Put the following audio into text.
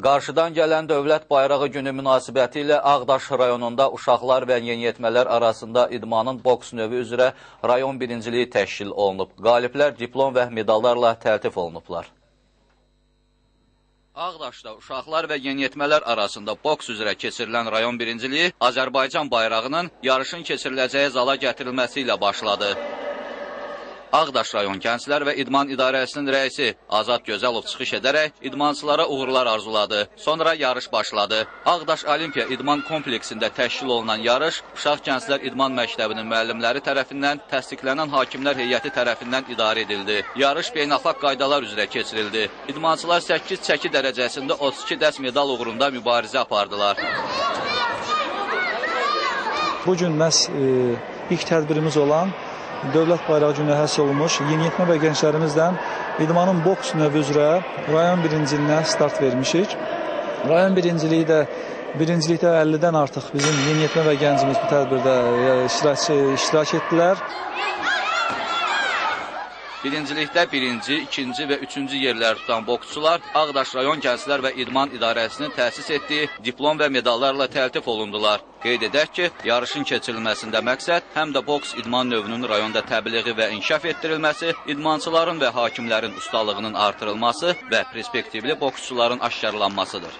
Qarşıdan gələn Dövlət Bayrağı günü münasibəti ilə Ağdaş rayonunda uşaqlar və yeniyetmələr arasında idmanın boks növü üzrə rayon birinciliyi təşkil olunub. Qaliblər diplom və medallarla təltif olunublar. Ağdaşda uşaqlar və yeniyetmələr arasında boks üzrə keçirilən rayon birinciliyi Azərbaycan bayrağının yarışın keçiriləcəyi zala gətirilməsi ilə başladı. Ağdaş rayon Gənclər və İdman İdarəsinin rəisi Azad Gözəlov çıxış edərək idmançılara uğurlar arzuladı. Sonra yarış başladı. Ağdaş Olimpiya İdman kompleksində təşkil olunan yarış Uşaq Gənclər İdman Məktəbinin müəllimləri tərəfindən təsdiqlənən hakimlər heyəti tərəfindən idarə edildi. Yarış beynəlxalq qaydalar üzrə keçirildi. İdmançılar 8 çəki dərəcəsində 32 dəst medal uğrunda mübarizə apardılar. Bugün məhz ilk tədbirimiz olan Dövlət Bayrağı günü həsr olunmuş yeniyetmə və gənclərimizdən idmanın boks növü üzrə rayon birinciliyinə start vermişik. Rayon birincilikdə 50-dən artıq bizim yeniyetmə və gəncimiz bu tədbirdə iştirak etdilər. Birincilikdə birinci, ikinci və üçüncü yerlər tutan boksçular Ağdaş rayon Gənclər və İdman İdarəsinin təsis etdiyi diplom və medallarla təltif olundular. Qeyd edək ki, yarışın keçirilməsində məqsəd həm də boks idman növünün rayonda təbliği və inkişaf etdirilməsi, idmançıların və hakimlərin ustalığının artırılması və perspektivli boksçuların aşkarlanmasıdır.